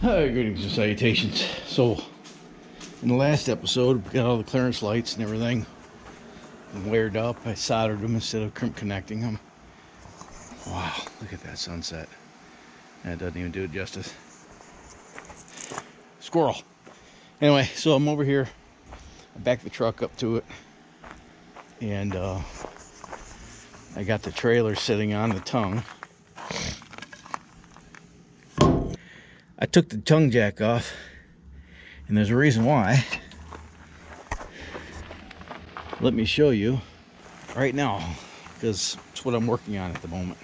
Greetings and salutations. So, in the last episode, we got all the clearance lights and everything wired up. I soldered them instead of crimp connecting them. Wow, look at that sunset. That doesn't even do it justice. Squirrel. Anyway, so I'm over here. I backed the truck up to it. And I got the trailer sitting on the tongue. I took the tongue jack off, and there's a reason why. Let me show you right now, because it's what I'm working on at the moment.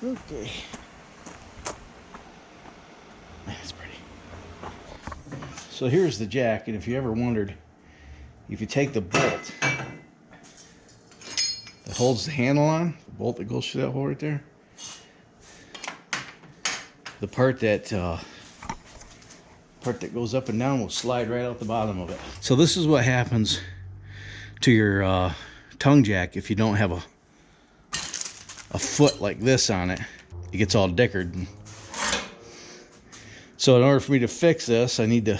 Okay. That's pretty. So here's the jack, and if you ever wondered, if you take the bolt that holds the handle on, the bolt that goes through that hole right there, the part that goes up and down will slide right out the bottom of it. So this is what happens to your tongue jack if you don't have a foot like this on it. It gets all dickered. So in order for me to fix this, I need to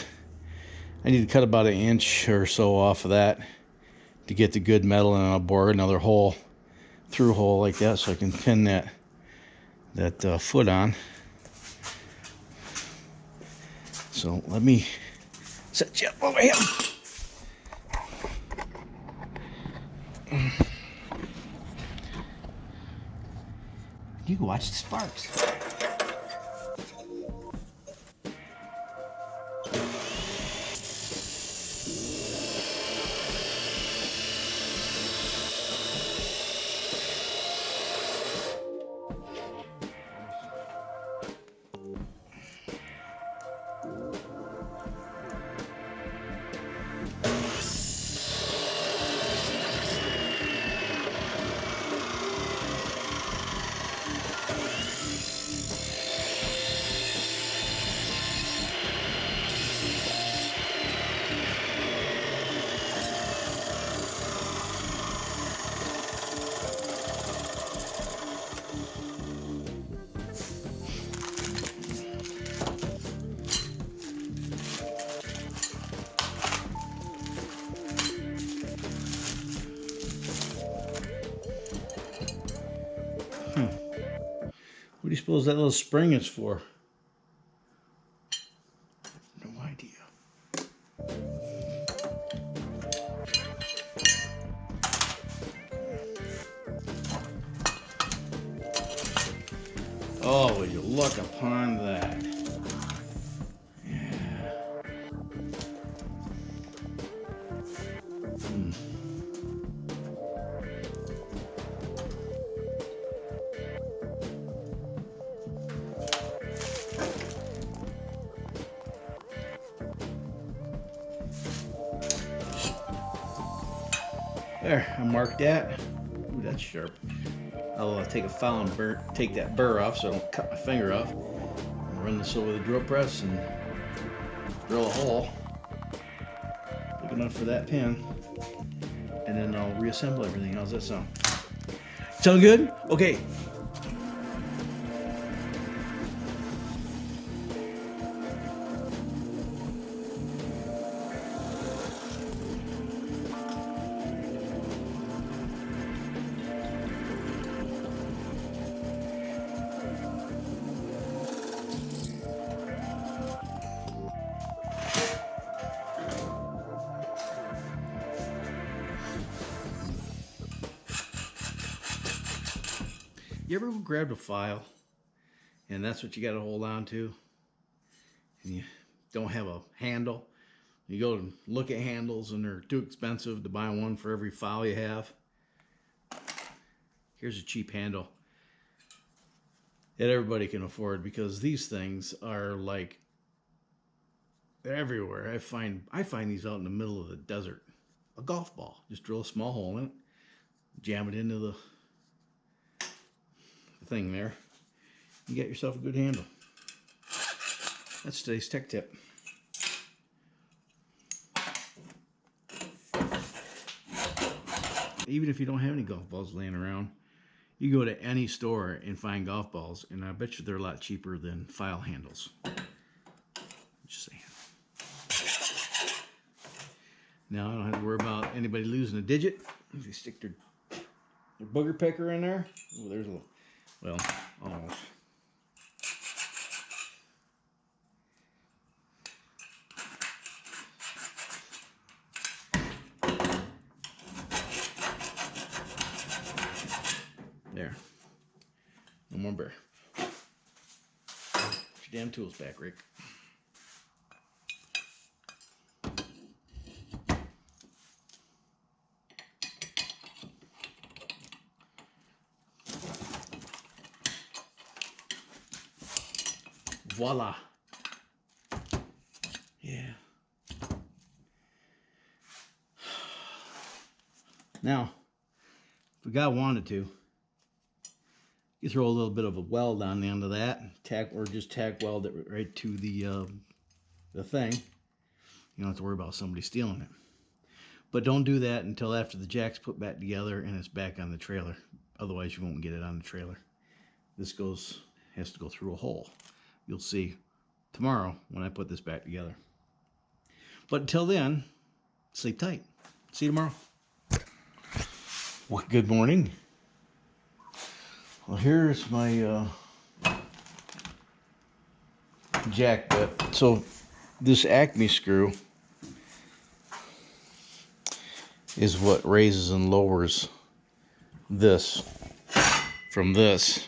cut about 1 inch or so off of that to get the good metal, and I'll bore another hole, through hole like that, so I can pin that foot on. So let me set you up over here. You can watch the sparks. What do you suppose that little spring is for? No idea. Oh, will you look upon that? Yeah. There, I marked that. Ooh, that's sharp. I'll take a file and take that burr off so I don't cut my finger off. I'll run this over the drill press and drill a hole big enough for that pin, and then I'll reassemble everything. How's that sound? Sound good? Okay. You ever grabbed a file and that's what you got to hold on to, and you don't have a handle? You go and look at handles and they're too expensive to buy one for every file you have. Here's a cheap handle that everybody can afford, because these things are like, they're everywhere. I find these out in the middle of the desert. A golf ball. Just drill a small hole in it, jam it into the thing there. You get yourself a good handle. That's today's tech tip. Even if you don't have any golf balls laying around, you go to any store and find golf balls, and I bet you they're a lot cheaper than file handles. Now I don't have to worry about anybody losing a digit. If they stick their booger picker in there. Oh, there's a little, well, almost. There. No more bear. Put your damn tools back, Rick. Voila. Yeah. Now, if a guy wanted to, you throw a little bit of a weld on the end of that, or just tack weld it right to the thing. You don't have to worry about somebody stealing it. But don't do that until after the jack's put back together and it's back on the trailer. Otherwise, you won't get it on the trailer. This has to go through a hole. You'll see tomorrow when I put this back together. But until then, sleep tight. See you tomorrow. Well, good morning. Well, here's my jack bit. So this Acme screw is what raises and lowers this from this.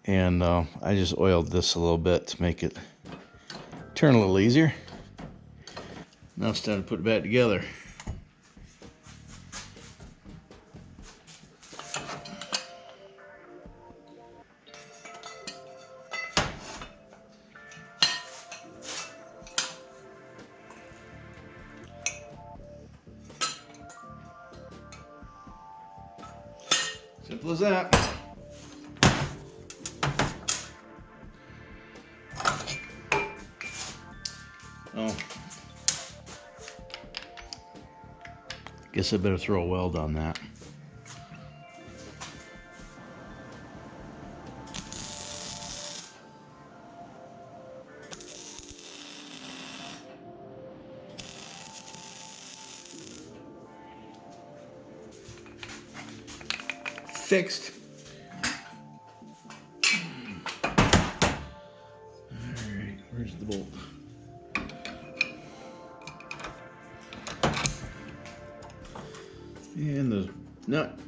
And I just oiled this a little bit to make it turn a little easier. Now it's time to put it back together. Simple as that. Oh, guess I better throw a weld on that. Fixed. Alright, where's the bolt? And the nut.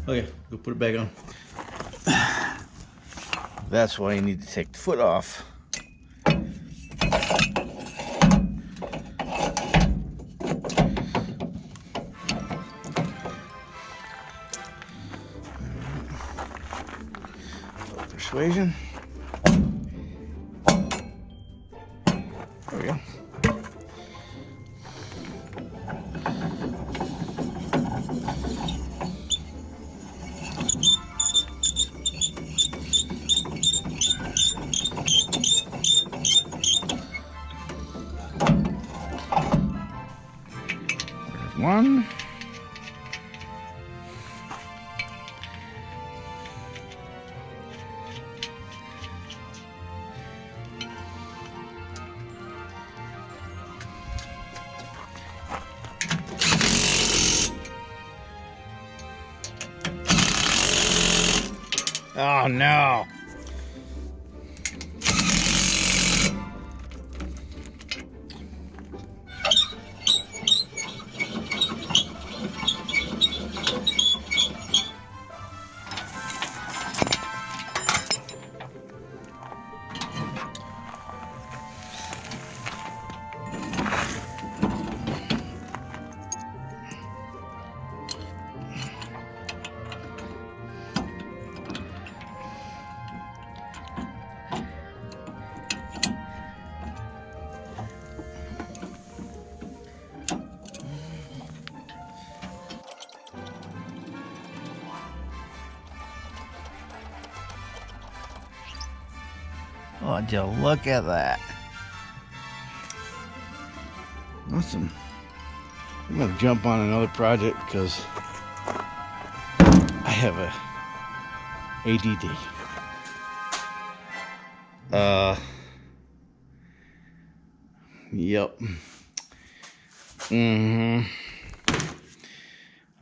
Okay, go put it back on. That's why you need to take the foot off. Persuasion. There we go. One. Oh no. Would you look at that? Awesome. I'm gonna jump on another project because I have a ADD. Yep.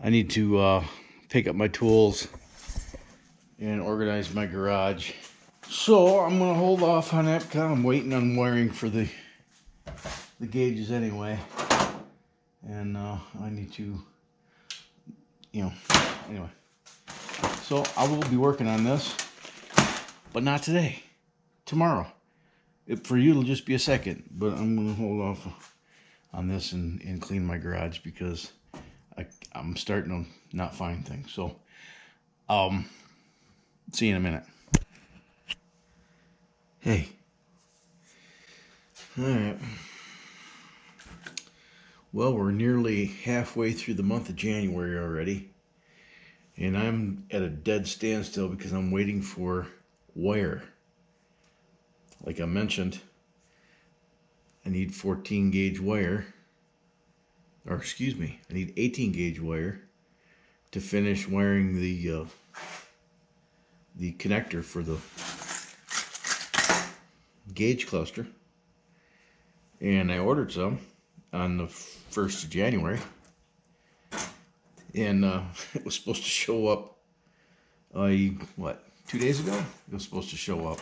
I need to pick up my tools and organize my garage. So I'm gonna hold off on that because I'm waiting on wiring for the gauges anyway. And I need to, anyway. So I will be working on this, but not today. Tomorrow. For you, it'll just be a second, but I'm gonna hold off on this and clean my garage because I'm starting to not find things. So, see you in a minute. Hey. All right. Well, we're nearly halfway through the month of January already, and I'm at a dead standstill because I'm waiting for wire. Like I mentioned, I need 14 gauge wire, or excuse me, I need 18 gauge wire to finish wiring the connector for the gauge cluster. And I ordered some on the 1st of January, and it was supposed to show up 2 days ago? It was supposed to show up.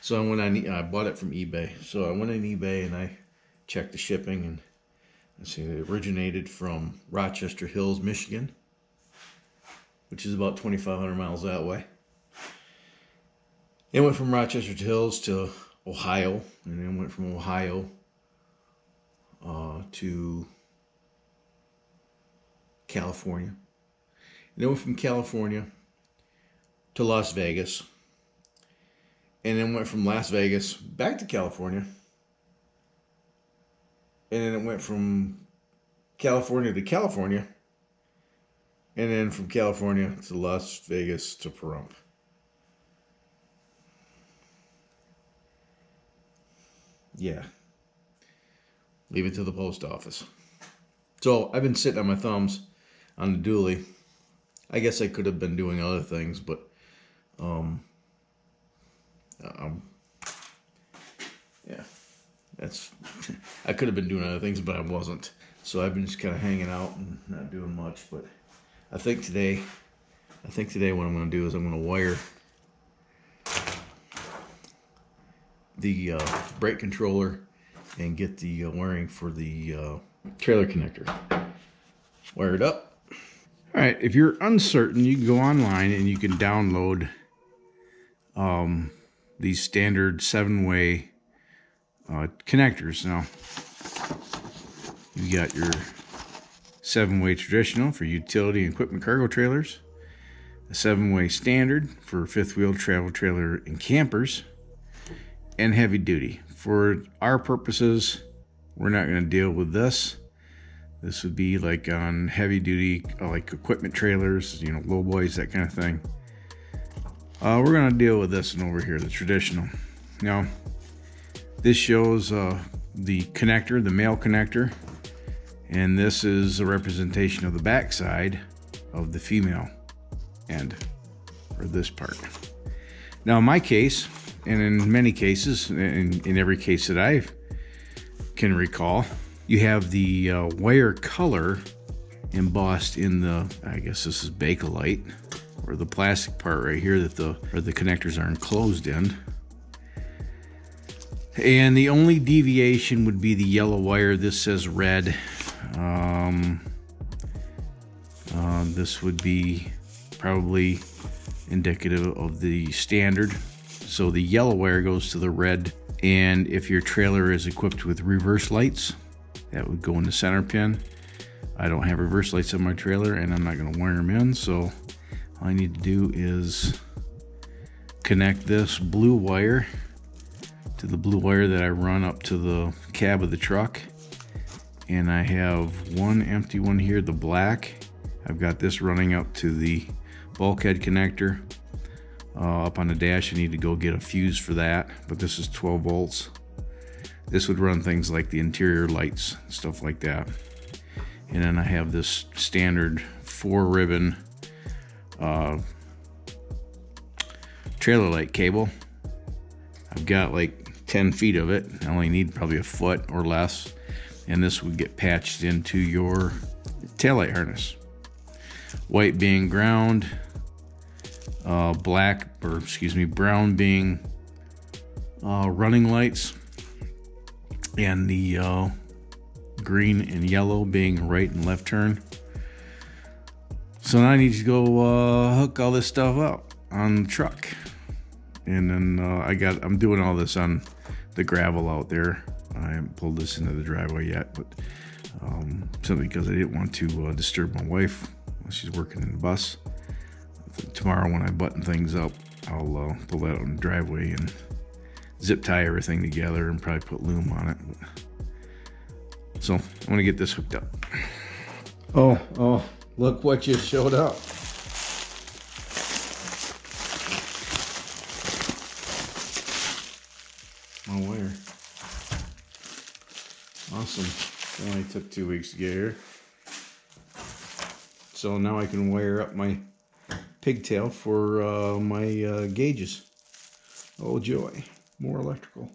So I bought it from eBay. So I went on eBay and I checked the shipping, and I see it originated from Rochester Hills, Michigan, which is about 2,500 miles that way. It went from Rochester Hills to Ohio, and then went from Ohio to California. And then went from California to Las Vegas. And then went from Las Vegas back to California. And then it went from California to California. And then from California to Las Vegas to Pahrump. Yeah. Leave it to the post office. So I've been sitting on my thumbs on the dually. I guess I could have been doing other things, but yeah, I could have been doing other things, but I wasn't. So I've been just kind of hanging out and not doing much. But I think today what I'm going to do is I'm going to wire the brake controller and get the wiring for the trailer connector wired up. All right, if you're uncertain, you can go online and you can download these standard 7-way connectors. Now, you got your 7-way traditional for utility and equipment cargo trailers, a 7-way standard for fifth wheel travel trailer and campers, and heavy duty. For our purposes, we're not going to deal with this. This would be like on heavy duty, like equipment trailers, low boys, that kind of thing. We're going to deal with this one over here, the traditional. Now, this shows the connector, the male connector, and this is a representation of the back side of the female end, or this part. Now, in my case, and in many cases, in every case that I can recall, you have the wire color embossed in the, I guess this is Bakelite, or the plastic part right here that the connectors are enclosed in. And the only deviation would be the yellow wire. This says red. This would be probably indicative of the standard. So the yellow wire goes to the red, and if your trailer is equipped with reverse lights, that would go in the center pin. I don't have reverse lights on my trailer, and I'm not going to wire them in, so all I need to do is connect this blue wire to the blue wire that I run up to the cab of the truck. And I have one empty one here, the black. I've got this running up to the bulkhead connector. Up on the dash, I need to go get a fuse for that, but this is 12 volts. This would run things like the interior lights, stuff like that. And then I have this standard 4-ribbon trailer light cable. I've got like 10 feet of it. I only need probably a foot or less. And this would get patched into your taillight harness. White being ground, brown being running lights, and the green and yellow being right and left turn. So now I need to go hook all this stuff up on the truck. And then I'm doing all this on the gravel out there. I haven't pulled this into the driveway yet, but simply because I didn't want to disturb my wife while she's working in the bus. Tomorrow when I button things up, I'll pull that out in the driveway and zip tie everything together and probably put loom on it. So I'm gonna get this hooked up. Oh, look what just showed up. My wire. Awesome. It only took 2 weeks to get here. So now I can wire up my pigtail for my gauges. Oh joy, more electrical.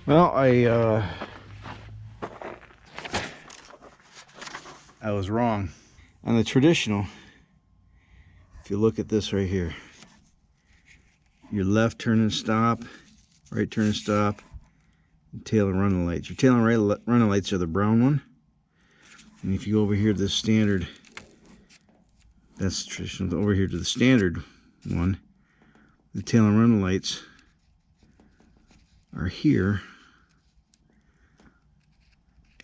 Well, I was wrong. On the traditional, if you look at this right here, your left turn and stop, right turn and stop, and tail and running lights. Your tail and running lights are the brown one. And if you go over here to the standard, that's traditional, over here to the standard one, the tail and running lights are here.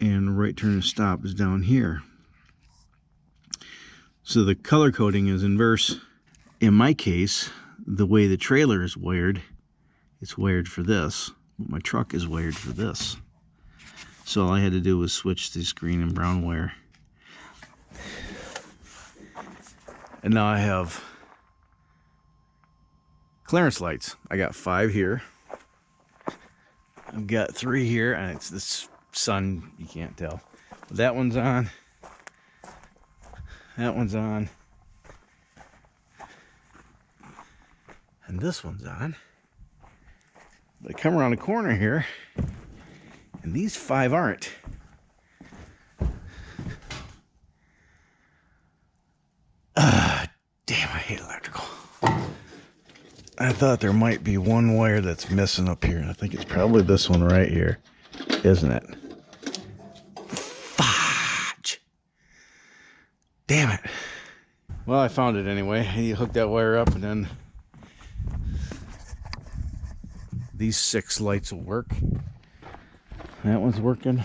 And the right turn and stop is down here. So the color coding is inverse. In my case, the way the trailer is wired, it's wired for this, but my truck is wired for this. So all I had to do was switch this green and brown wire. And now I have clearance lights. I got 5 here. I've got 3 here, and it's this sun, you can't tell. But that one's on. That one's on. And this one's on. But I come around the corner here, and these 5 aren't. Damn, I hate electrical. I thought there might be one wire that's missing up here. I think it's probably this one right here, isn't it? Fudge! Damn it. Well, I found it anyway. I need to hook that wire up, and then these 6 lights will work. That one's working.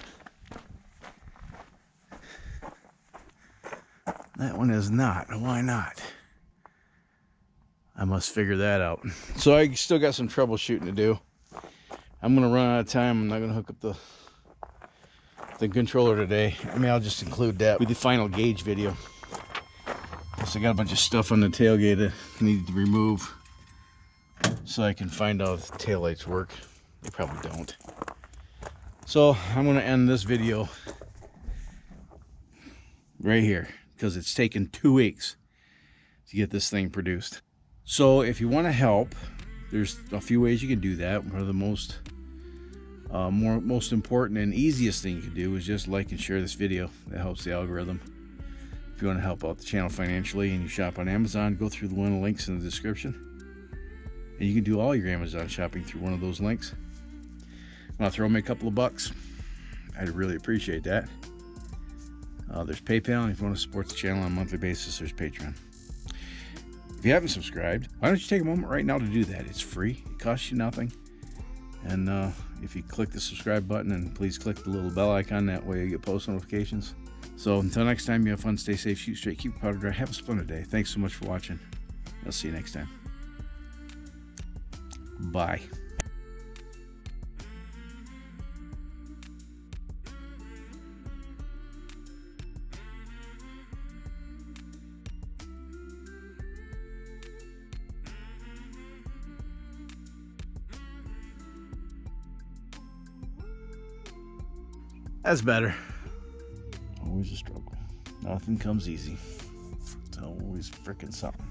That one is not. Why not? I must figure that out. So I still got some troubleshooting to do. I'm gonna run out of time. I'm not gonna hook up the controller today. I mean, I'll just include that with the final gauge video. So I got a bunch of stuff on the tailgate I need to remove so I can find out if the taillights work. They probably don't. So I'm gonna end this video right here because it's taken 2 weeks to get this thing produced. So if you want to help, there's a few ways you can do that. One of the most important and easiest thing you can do is just like and share this video. That helps the algorithm. If you want to help out the channel financially and you shop on Amazon, go through one of the links in the description. And you can do all your Amazon shopping through one of those links. Want to throw me a couple of bucks? I'd really appreciate that. There's PayPal, and if you want to support the channel on a monthly basis, there's Patreon. If you haven't subscribed, why don't you take a moment right now to do that? It's free. It costs you nothing. And if you click the subscribe button, and please click the little bell icon, that way you get post notifications. So until next time, you have fun, stay safe, shoot straight, keep powder dry, have a splendid day. Thanks so much for watching. I'll see you next time. Bye. That's better. Always a struggle. Nothing comes easy. It's always frickin' something.